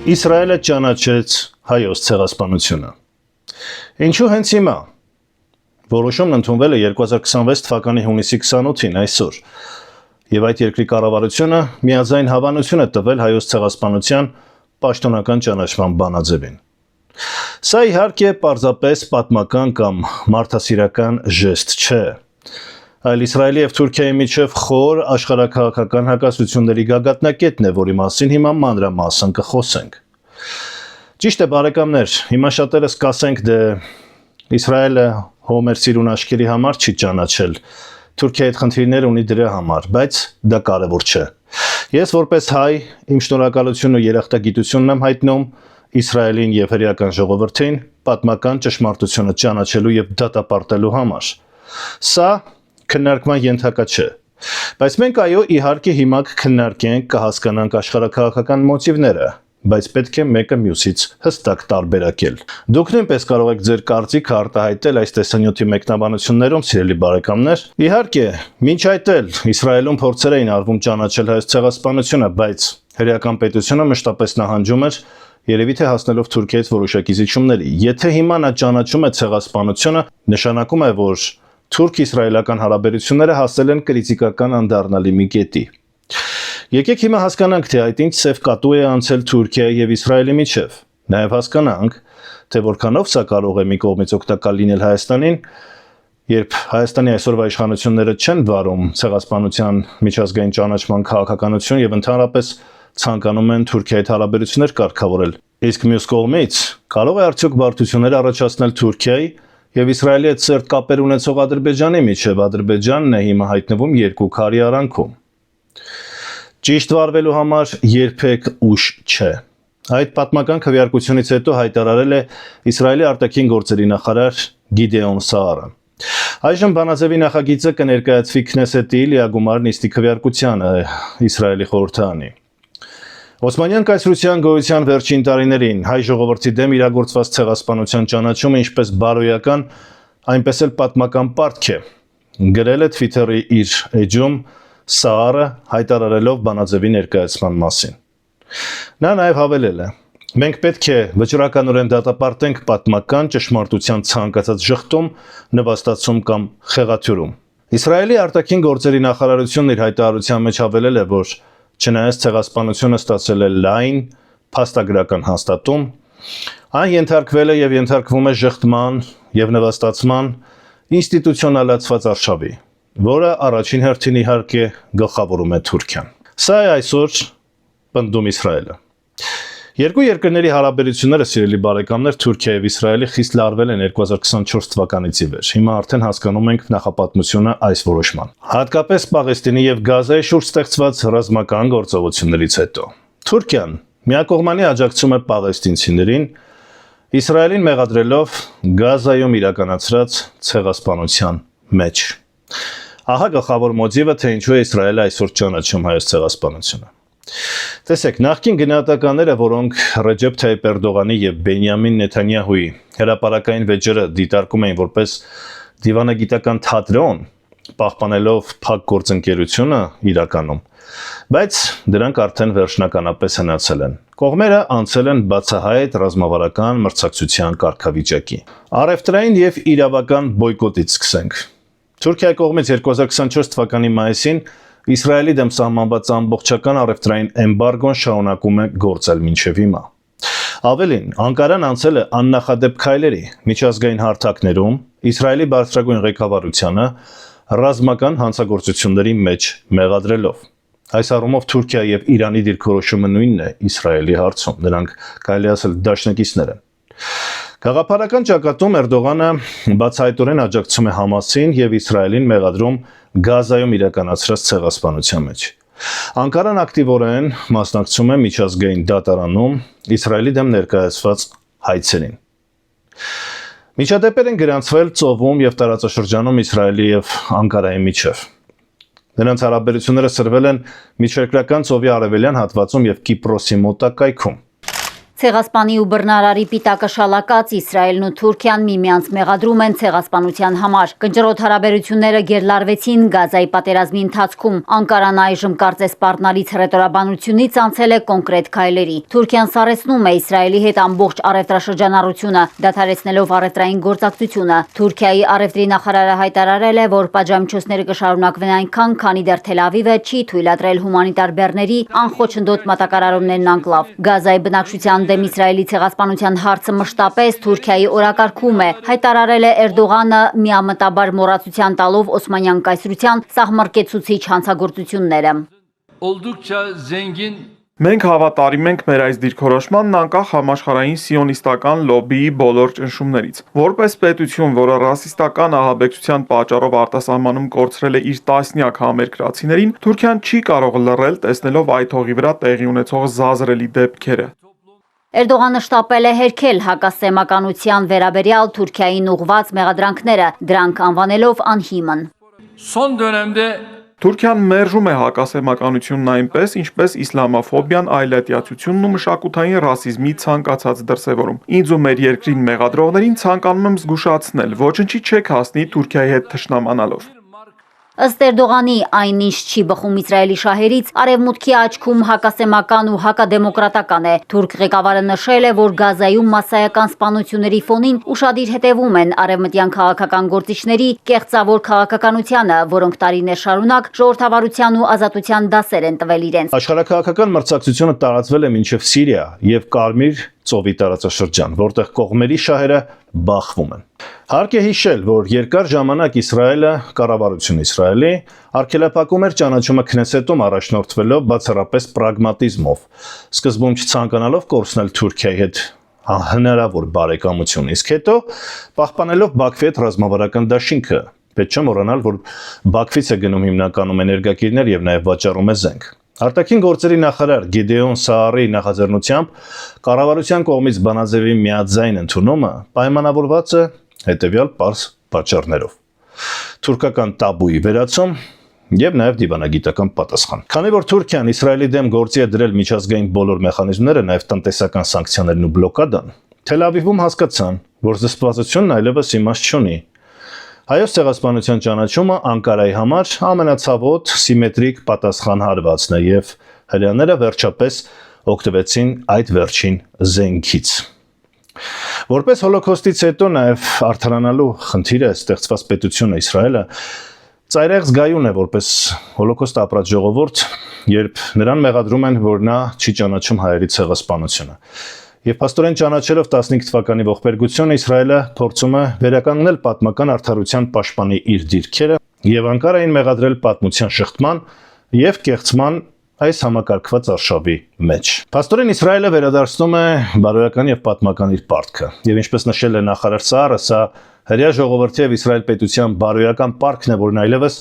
Իսրայելը ճանաչեց հայոց ցեղասպանությունը։ Ինչու հենց հիմա։ Որոշումն ընդունվել է 2026 թվականի հունիսի 28-ին այսօր, եւ այդ երկրի կառավարությունը միաձայն հավանություն է տվել հայոց ցեղասպանության պաշտոնական ճանաչման բանաձևին։ Սա իհարկե պարզապես պատմական կամ մարդասիրական ժեստ չէ, այլ Իսրայելի եւ Թուրքիայի միջև խոր աշխարհաքաղաքական հակասությունների գագաթնակետն է, որի մասին հիմա մանրամասն կխոսենք։ Ճիշտ է, բարեկամներ, հիմա շատերս կասենք, դե Իսրայելը Հոմեր Սիրուն աշկերի համար չի ճանաչել, Թուրքիայի հետ խնդիրներ ունի դրա համար, բայց դա կարևոր չէ։ Ես որպես հայ իմ շնորհակալությունն ու երախտագիտությունն եմ հայտնում Իսրայելին եւ հրեական ժողովրդին պատմական ճշմարտությունը ճանաչելու եւ դատապարտելու համար։ Սա քննարկման ենթակա չէ, բայց մենք այո իհարկե հիմա կքննարկենք, կհասկանանք աշխարհաքաղաքական մոտիվները, բայց պետք է մեկը մյուսից հստակ տարբերակել։ Դուք նույնպես կարող եք ձեր կարծիքը արտահայտել այս տեսանյութի մեկնաբանություններում, սիրելի բարեկամներ։ Իհարկե, մինչ այդ էլ Իսրայելում փորձեր էին արվում ճանաչել հայոց ցեղասպանությունը, բայց հրեական պետությունը մշտապես նահանջում էր, երևի թե հասնելով Թուրքիայից որոշակի զիջումների։ Եթե հիմա նա ճանաչում է ցեղասպանությունը, նշանակում է, որ թուրք-իսրայելական հարաբերությունները հասել են կրիտիկական անդառնալի մի կետի։ Եկեք հիմա հասկանանք, թե այդ ինչ սև կատու է անցել Թուրքիայի եւ Իսրայելի միջև։ Նաեւ հասկանանք, թե որքանով սա կարող է մի կողմից օգտակար լինել Հայաստանին, երբ Հայաստանի այսօրվա իշխանությունները չեն վարում ցեղասպանության միջազգային ճանաչման քաղաքականություն եւ ընդհանրապես ցանկանում են Թուրքիայի հետ հարաբերություններ կարգավորել։ Իսկ մյուս կողմից կարող է արդյոք բարդություններ առաջացնել Թուրքիայի եւ Իսրայելի հետ սերտ կապեր ունեցող Ադրբեջանի միջև։ Ադրբեջանն է հիմա հայտնվում երկու քարի արանքում։ Ճիշտ վարվելու համար երբեք ուշ չէ։ Այդ պատմական քվեարկությունից հետո հայտարարել է Իսրայելի արտաքին գործերի նախարար Գիդեոն Սաարը։ Այժմ բանաձևի նախագիծը կներկայացվի Քնեսետի լիագումար նիստի քվեարկությանը Իսրայելի խորհրդարանի։ Օսմանյան կայսրության գոյության վերջին տարիներին հայ ժողովրդի դեմ իրագործված ցեղասպանության ճանաչումը ինչպես բարոյական, այնպես էլ պատմական պարտք է, գրել է Twitter-ի իր էջում Սաարը հայտարարելով բանաձևի ներկայացման մասին։ Նա նաև հավելել է. մենք պետք է վճռականորեն դատապարտենք պատմական ճշմարտության ցանկացած ժխտում, նվաստացում կամ խեղաթյուրում։ Իսրայելի արտաքին գործերի նախարարությունն իր հայտարարության մեջ հավելել է, որ չնայած ցեղասպանությունը ստացել է լայն փաստագրական հաստատում, այն ենթարկվել է եւ ենթարկվում է ժխտման եւ նվաստացման ինստիտուցիոնալացված արշավի, որը առաջին հերթին իհարկե գլխավորում է Թուրքիան։ Սա է այսօր պնդում Իսրայելը։ Երկու երկրների հարաբերությունները, սիրելի բարեկամներ, Թուրքիա եւ Իսրայելի խիստ լարվել են 2024 թվականից ի վեր։ Հիմա արդեն հասկանում ենք նախապատմությունը այս որոշման։ Հատկապես Պաղեստինի եւ Գազայի շուրջ ստեղծված ռազմական գործողություններից հետո։ Թուրքիան միակողմանի աջակցում է պաղեստինցիներին, Իսրայելին մեղադրելով Գազայում իրականացրած ցեղասպանության մեջ։ Ահա գլխավոր մոտիվը, թե ինչու է Իսրայելը այսօր ճանաչում հայոց ցեղասպանությունը։ Տեսեք, նախկին գնահատականները, որոնք Ռեջեփ Թայիփ Էրդողանի եւ Բենյամին Նեթանյահուի հրապարակային վեճերը դիտարկում էին որպես դիվանագիտական թատրոն, պահպանելով փակ գործընկերությունը իրականում, բայց դրանք արդեն վերջնականապես հնացել են։ Կողմերը անցել են բացահայտ ռազմավարական մրցակցության կարգավիճակի։ Առևտրային եւ իրավական բոյկոտից սկսենք։ Թուրքիայի կողմից 2024 թվականի մայիսին Իսրայելի դեմ սահմանված ամբողջական առևտրային էմբարգոն շարունակում է գործել մինչև հիմա։ Ավելին, Անկարան անցել է աննախադեպ քայլերի միջազգային հարթակներում Իսրայելի բարձրագույն ղեկավարությանը ռազմական հանցագործությունների մեջ մեղադրելով։ Այս առումով Թուրքիայի եւ Իրանի դիրքորոշումը նույնն է Իսրայելի հարցում, նրանք կարելի ասել դաշնակիցներ են։ Գաղափարական ճակատում Էրդողանը բացահայտորեն աջակցում է Համասին եւ Իսրայելին մեղադրում Գազայում իրականացրած ցեղասպանության մեջ։ Անկարան ակտիվորեն մասնակցում է միջազգային դատարանում Իսրայելի դեմ ներկայացված հայցերին։ Միջադեպեր են գրանցվել ծովում եւ տարածաշրջանում Իսրայելի եւ Անկարայի միջև։ Նրանց հարաբերությունները սրվել են միջերկրական ծովի արևելյան հատվածում եւ Կիպրոսի մոտակայքում։ Ցեղասպանի ու բռնարարի պիտակը շալակած Իսրայելն ու Թուրքիան միմյանց մեղադրում են ցեղասպանության համար։ Կնճռոտ հարաբերությունները գերլարվեցին Գազայի պատերազմի ընթացքում։ Անկարան այժմ կարծես պարտնալից հռետորաբանությունից անցել է կոնկրետ քայլերի։ Թուրքիան սառեցնում է Իսրայելի հետ ամբողջ առևտրաշրջանառությունը, դադարեցնելով առևտրային գործակցությունը։ Թուրքիայի առևտրի նախարարը հայտարարել է, որ պատժամիջոցները կշարունակվեն այնքան, քանի դեռ Թել Ավիվը չի թույլատրել հումանիտար բեռների անխոչնդոտ մատակարարումներն անկլավ։ Գազայի բնակչության դեմ Իսրայելի ցեղասպանության հարցը մշտապես Թուրքիայի օրակարգում է, հայտարարել է Էրդողանը, միամտաբար մոռացության տալով Օսմանյան կայսրության սահմռկեցուցիչ հանցագործությունները։ Մենք հավատարիմ ենք մեր այս դիրքորոշմանն անկախ համաշխարհային սիոնիստական լոբբիի բոլոր ճնշումներից։ Որպես պետություն, որը ռասիստական ահաբեկչության պատճառով արտասահմանում կորցրել է իր տասնյակ համերկրացիներին, Թուրքիան չի կարող լռել, տեսնելով այդ հողի վրա տեղի ունեցող զազրելի դեպքերը։ Էրդողանը շտապել է հերքել հակասեմականության վերաբերյալ Թուրքիային ուղղված մեղադրանքները, դրանք անվանելով անհիմն։ Թուրքիան մերժում է հակասեմականությունն այնպես, ինչպես իսլամաֆոբիան, այլատյացությունն ու մշակութային ռասիզմի ցանկացած դրսևորում։ Ինձ ու մեր երկրին մեղադրողներին ցանկանում եմ զգուշացնել, ոչնչի չեք հասնի Թուրքիայի հետ թշնամանալով։ Ըստ Էրդողանի, այնինչ չի բխում Իսրայելի շահերից, արևմուտքի աչքում հակասեմական ու հակադեմոկրատական է։ Թուրք ղեկավարը նշել է, որ Գազայում մասսայական սպանությունների ֆոնին ուշադիր հետևում են արևմտյան քաղաքական գործիչների կեղծավոր քաղաքականությանը, որոնք տարիներ շարունակ ժողովրդավարության ու ազատության դասեր են տվել իրենց։ Աշխարհաքաղաքական մրցակցությունը տարածվել է մինչև Սիրիա եւ Կարմիր ծովի տարածաշրջան, որտեղ կողմերի շահերը բախվում են։ Հարկ է հիշել, որ երկար ժամանակ Իսրայելը, կառավարությունը Իսրայելի, արգելափակում էր ճանաչումը Քնեսետում առաջնորդվելով բացառապես պրագմատիզմով, սկզբում չցանկանալով կորցնել Թուրքիայի հետ հնարավոր բարեկամություն, իսկ հետո պահպանելով Բաքվի հետ ռազմավարական դաշինքը։ Պետք չէ մոռանալ, որ Բաքվից է գնում հիմնականում էներգակիրներ եւ նաեւ վաճառում է զենք։ Արտաքին գործերի նախարար Գիդեոն Սաարի նախաձեռնությամբ կառավարության կողմից բանաձևի միաձայն ընդունումը պայմանավորված է հետևյալ պարզ պատճառներով. թուրքական տաբուի վերացում եւ նաեւ դիվանագիտական պատասխան։ Քանի որ Թուրքիան Իսրայելի դեմ գործի է դրել միջազգային բոլոր մեխանիզմները, նաեւ տնտեսական սանկցիաներն ու բլոկադան, Թել Ավիվում հասկացան, որ զսպվածությունն այլևս իմաստ չունի։ Հայոց ցեղասպանության ճանաչումը Անկարայի համար ամենացավոտ սիմետրիկ պատասխան հարվածն է եւ հրեաները վերջապես օգտվեցին այդ վերջին զենքից։ Որպես հոլոկոստից հետո նաեւ արդարանալու խնդիրը ստեղծված պետությունը Իսրայելը ծայրեղ զգայուն է որպես հոլոկոստ ապրած ժողովուրդ, երբ նրան մեղադրում են, որ նա չի ճանաչում հայերի ցեղասպանությունը։ Եվ փաստորեն ճանաչելով 15 թվականի ողբերգությունը Իսրայելը փորձում է վերականգնել պատմական արդարության պաշտպանի իր դիրքերը եւ Անկարային մեղադրել պատմության շղթման եւ կեղծման այս համակարգված արշավի մեջ։ Փաստորեն Իսրայելը վերադարձնում է բարոյական եւ պատմական իր պարտքը։ Եվ ինչպես նշել է նախարար Սաարը, սա հրեա ժողովրդի եւ Իսրայել պետության բարոյական պարտքն է, որն այլևս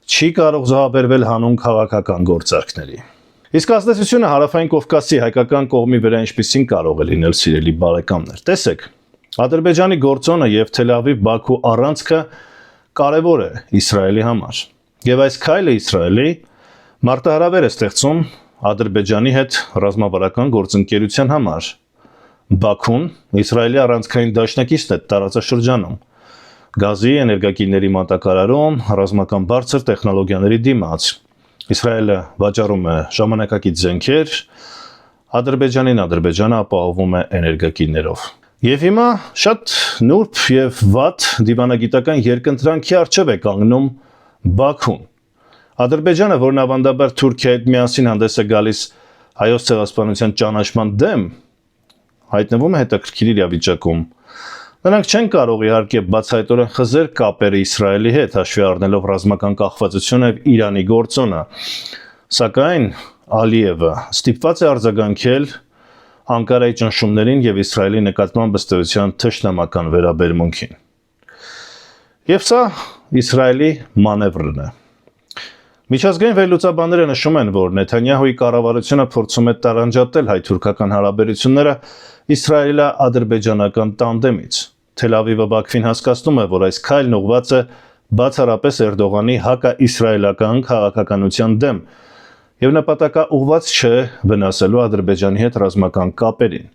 չի կարող զոհաբերվել հանուն քաղաքական գործարքների։ Իսկ ազդեցությունը հարավային Կովկասի հայկական կողմի վրա ինչպիսին կարող է լինել, սիրելի բարեկամներ։ Տեսեք, Ադրբեջանի գործոնը եւ Թել Ավիվ-Բաքու առանցքը կարևոր է Իսրայելի համար։ Եվ այս քայլը Իսրայելի մարտահրավեր է ստեղծում Ադրբեջանի հետ ռազմավարական գործընկերության համար։ Բաքուն Իսրայելի առանցքային դաշնակիցն է տարածաշրջանում։ Գազի, էներգակիրների մատակարարում, ռազմական բարձր տեխնոլոգիաների դիմաց։ Իսրայելը վաճառում է ժամանակակից զենքեր, Ադրբեջանը ապահովում է էներգակիրներով։ Եվ հիմա շատ նուրբ եւ վատ դիվանագիտական երկընտրանքի առջև է կանգնում Բաքուն։ Ադրբեջանը, որն ավանդաբար Թուրքիայի հետ միասին հանդես է գալիս հայոց ցեղասպանության ճանաչման դեմ, հայտնվում է հետաքրքիր իրավիճակում։ Նրանք չեն կարող իհարկե բացահայտորեն խզել կապերը Իսրայելի հետ, հաշվի առնելով ռազմական կախվածությունը եւ Իրանի գործոնը։ Սակայն Ալիևը ստիպված է արձագանքել Անկարայի ճնշումներին եւ Իսրայելի նկատմամբ ըստ էության թշնամական վերաբերմունքին։ Եվ սա Իսրայելի մանևրն է։ Միջազգային վերլուծաբանները նշում են, որ Նեթանյահուի կառավարությունը փորձում է տարանջատել հայ-թուրքական հարաբերությունները իսրայելա-ադրբեջանական տանդեմից։ Թել Ավիվը Բաքվին հասկացնում է, որ այս քայլն ուղղված է բացառապես Էրդողանի հակաիսրայելական քաղաքականության դեմ եւ նպատակաուղղված չէ վնասելու Ադրբեջանի հետ ռազմական կապերին։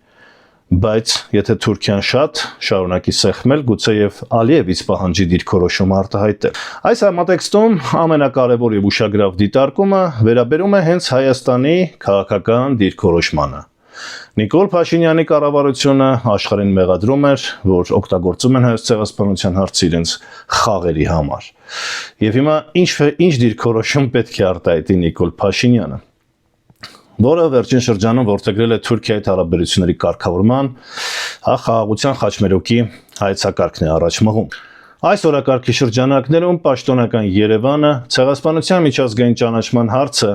Բայց եթե Թուրքիան շատ շարունակի սեղմել, գուցե եւ Ալիևից պահանջի դիրքորոշում արտահայտել։ Այս համատեքստում ամենակարևոր եւ ուշագրավ դիտարկումը վերաբերում է հենց Հայաստանի քաղաքական դիրքորոշմանը։ Նիկոլ Փաշինյանի կառավարությունը աշխարհին մեղադրում էր, որ օգտագործում են Հայոց ցեղասպանության հարցը իրենց խաղերի համար։ Եվ հիմա ինչ դիրքորոշում պետք է արտահայտի Նիկոլ Փաշինյանը, որը վերջին շրջանում որդեգրել է Թուրքիայի հարաբերությունների կարգավորման, խաղաղության խաչմերուկի հայեցակարգն է առաջ մղում։ Այս օրակարգի շրջանակներում պաշտոնական Երևանը ցեղասպանության միջազգային ճանաչման հարցը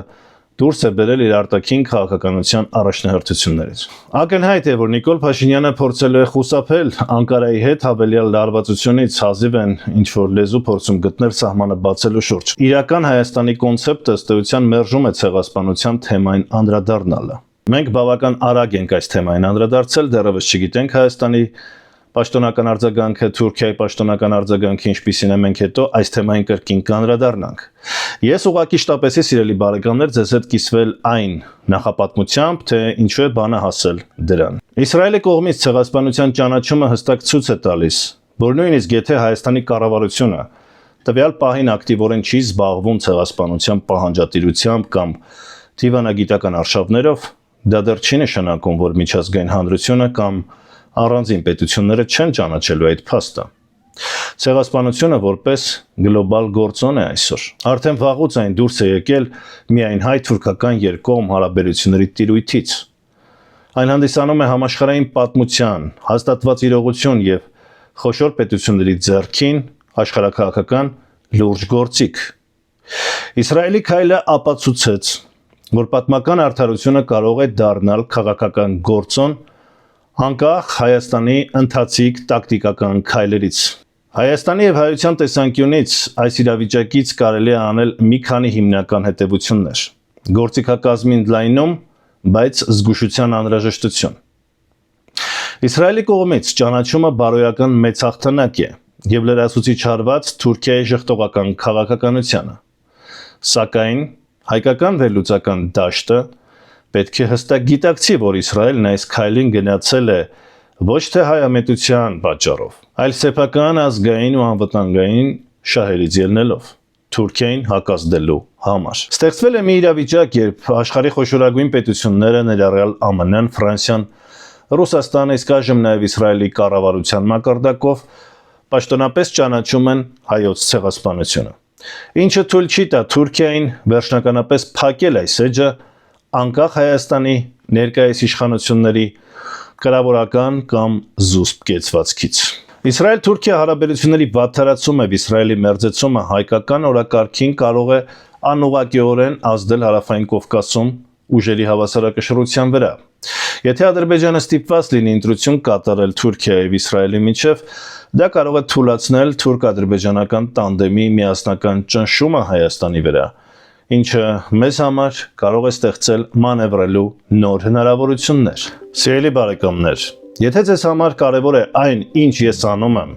դուրս է բերել իր արտաքին քաղաքականության առաջնահերթություններից։ Ակնհայտ է, որ Նիկոլ Փաշինյանը փորձել է խուսափել Անկարայի հետ հավելյալ լարվածությունից, հազիվ են ինչ-որ լեզու փորձում գտնել սահմանը բացելու շուրջ։ Իրական Հայաստանի կոնցեպտը ըստ էության մերժում է ցեղասպանության թեմային անդրադառնալը։ Մենք բավական արագ ենք այս թեմային անդրադարձել, դեռևս չգիտենք Հայաստանի պաշտոնական արձագանքը, Թուրքիայի պաշտոնական արձագանքը ինչպիսին է, մենք հետո այս թեմային կրկին կանդրադառնանք։ Ես ուղղակի շտապեցի, սիրելի բարեկամներ, ձեզ հետ կիսվել այն նախապատմությամբ, թե ինչու է բանը հասել դրան։ Իսրայելի կողմից ցեղասպանության ճանաչումը հստակ ցույց է տալիս, որ նույնիսկ եթե Հայաստանի կառավարությունը տվյալ պահին ակտիվորեն չի զբաղվում ցեղասպանության պահանջատիրությամբ կամ դիվանագիտական արշավներով, դա դեռ չի նշանակում, որ միջազգային հանրությունը կամ առանձին պետությունները չեն ճանաչելու այդ փաստը։ Ցեղասպանությունը որպես գլոբալ գործոն է այսօր։ Արդեն վաղուց այն դուրս է եկել միայն հայ-թուրքական երկկողմ հարաբերությունների տիրույթից։ Այն հանդիսանում է համաշխարհային պատմության, հաստատված իրողություն եւ խոշոր պետությունների ձեռքին աշխարհաքաղաքական լուրջ գործիք։ Իսրայելի քայլը ապացուցեց, որ պատմական արդարությունը կարող է դառնալ քաղաքական գործոն անկախ Հայաստանի ընթացիկ տակտիկական քայլերից։ Հայաստանի եւ հայության տեսանկյունից այս իրավիճակից կարելի է անել մի քանի հիմնական հետևություններ։ Գործիքակազմի ընդլայնում, բայց զգուշության անհրաժեշտություն։ Իսրայելի կողմից ճանաչումը բարոյական մեծ հաղթանակ է եւ լրացուցիչ հարված Թուրքիայի ժխտողական քաղաքականությանը։ Սակայն հայկական վերլուծական դաշտը պետք է հստակ գիտակցի, որ Իսրայելն այս քայլին գնացել է ոչ թե հայամետության պատճառով, այլ սեփական ազգային ու անվտանգային շահերից ելնելով Թուրքիային հակազդելու համար։ Ստեղծվել է մի իրավիճակ, երբ աշխարհի խոշորագույն պետությունները, ներառյալ ԱՄՆ-ն, Ֆրանսիան, Ռուսաստանը, իսկ այժմ նաև Իսրայելի կառավարության մակարդակով պաշտոնապես ճանաչում են հայոց ցեղասպանությունը։ Ինչը թույլ չի տա Թուրքիային վերջնականապես փակել այս էջը անկախ Հայաստանի ներկայիս իշխանությունների կրավորական կամ զուսպ կեցվածքից։ Իսրայել-Թուրքիա հարաբերությունների վատթարացումը եւ Իսրայելի մերձեցումը հայկական օրակարգին կարող է անուղղակիորեն ազդել Հարավային Կովկասում ուժերի հավասարակշռության վրա։ Եթե Ադրբեջանը ստիպված լինի ընտրություն կատարել Թուրքիայի եւ Իսրայելի միջև, դա կարող է թույլատրել թուրք-ադրբեջանական տանդեմի միասնական ճնշումը Հայաստանի վրա, ինչը մեզ համար կարող է ստեղծել մանևրելու նոր հնարավորություններ։ Սիրելի բարեկամներ, եթե ձեզ համար կարևոր է այն, ինչ ես անում եմ,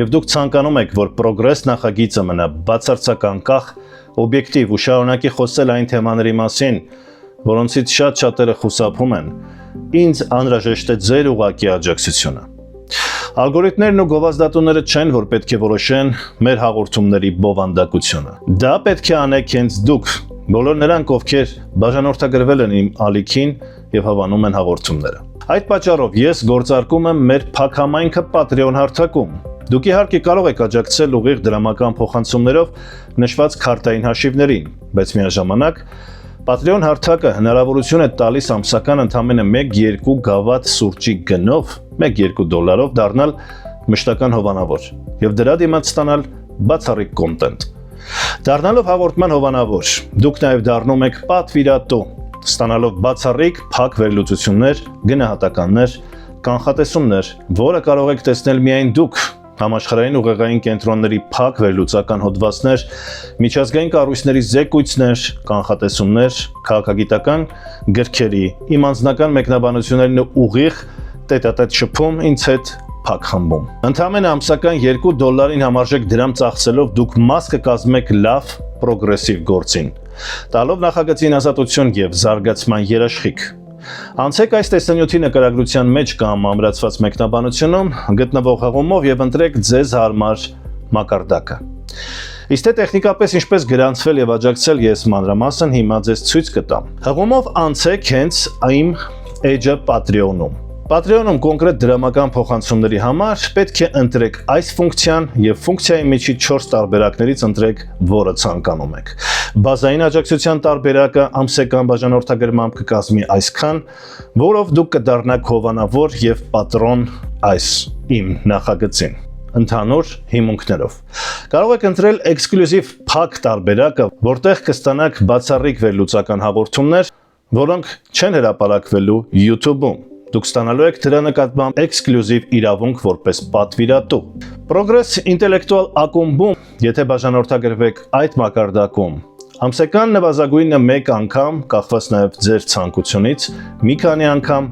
եւ դուք ցանկանում եք, որ Progress նախագիծը մնա բացարձակ անկախ, օբյեկտիվ ու շարունակի խոսել այն թեմաների մասին, որոնցից շատ-շատերը խուսափում են, ինձ անհրաժեշտ է ձեր ուղղակի աջակցությունը։ Ալգորիթմներն ու գովազդատուները չեն, որ պետք է որոշեն մեր հաղորդումների բովանդակությունը։ Դա պետք է անեք հենց դուք, բոլոր նրանք, ովքեր բաժանորդագրվել են իմ ալիքին եւ հավանում են հաղորդումները։ Այդ պատճառով ես գործարկում եմ մեր փակհամայնքը Patreon հարթակում։ Դուք իհարկե կարող եք աջակցել ուղիղ դրամական փոխանցումներով նշված քարտային հաշիվներին, բայց միաժամանակ Patreon հարթակը հնարավորություն է տալիս ամսական ընդամենը 1-2 գավաթ սուրճի գնով, $1-2 դառնալ մշտական հովանավոր եւ դրա դիմաց ստանալ բացառիկ կոնտենտ։ Դառնալով հաղորդման հովանավոր, դուք նաեւ դառնում եք պատվիրատու, ստանալով բացառիկ փակ վերլուծություններ, գնահատականներ, կանխատեսումներ, որը կարող եք տեսնել միայն դուք։ Համաշխարհային ուղեղային կենտրոնների փակ վերլուծական հոդվածներ, միջազգային կառույցների զեկույցներ, կանխատեսումներ, քաղաքագիտական գրքերի, իմ անձնական մեկնաբանություններն ու ուղիղ տետատետ շփում ինձ հետ փակ խմբում։ Ընդամենը ամսական $2-ին համարժեք դրամ ծախսելով դուք մաս կկազմեք լավ պրոգրեսիվ գործին, տալով նախագծին ազատություն եւ զարգացման երաշխիք։ Անցեք այս տեսանյութի նկարագրության մեջ կամ ամրացված մեկնաբանությունում գտնվող հղումով եւ ընտրեք ձեզ հարմար մակարդակը։ Իսկ թե տեխնիկապես ինչպես գրանցվել եւ աջակցել ես մանրամասն հիմա ձեզ ցույց կտամ։ Հղումով անցեք հենց իմ Edge-ը Patreon-ում։ Patreon-ում կոնկրետ դրամական փոխանցումների համար պետք է ընտրեք այս ֆունկցիան եւ ֆունկցիայի միջի 4 տարբերակներից ընտրեք, որը ցանկանում եք։ Բազային աջակցության տարբերակը ամսական բաժանորդագրմամբ կկազմի այսքան, որով դուք կդառնաք հովանավոր եւ պատրոն այս իմ նախագծին ընդհանուր հիմունքներով։ Կարող եք ընտրել էքսկլյուզիվ փակ տարբերակը, որտեղ կստանաք բացառիկ վերլուծական հաղորդումներ, որոնք չեն հրապարակվելու YouTube-ում։ Դուք ստանալու եք դրա նկատմամբ էքսկլյուզիվ իրավունք որպես պատվիրատու։ Progress ինտելեկտուալ ակումբում, եթե բաժանորդագրվեք այդ մակարդակում, ամսական նվազագույնը 1 անգամ, կախված նաև ձեր ցանկությունից, մի քանի անգամ,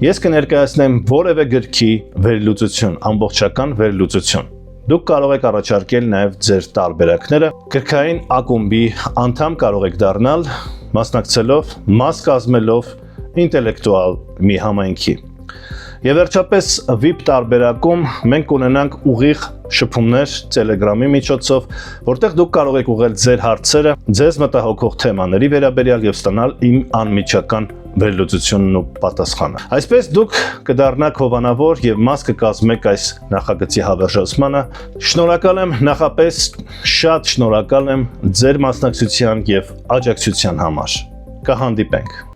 ես կներկայացնեմ որևէ գրքի վերլուծություն, ամբողջական վերլուծություն։ Դուք կարող եք առաջարկել նաև ձեր տարբերակները, գրքային ակումբի անդամ կարող եք դառնալ, մասնակցելով, մաս կազմելով ինտելեկտուալ մի համայնքի։ Եվ վերջապես VIP տարբերակում մենք կունենանք ուղիղ շփումներ Telegram-ի միջոցով, որտեղ դուք կարող եք ուղղել ձեր հարցերը, ձեզ մտահոգող թեմաների վերաբերյալ եւ ստանալ իմ անմիջական վերլուծությունն ու պատասխանը։ Այսպես դուք կդառնաք հովանավոր եւ մաս կկազմեք այս նախագծի հավերժացմանը։ Շնորհակալ եմ, նախապես շատ շնորհակալ եմ ձեր մասնակցության եւ աջակցության համար։ Կհանդիպենք։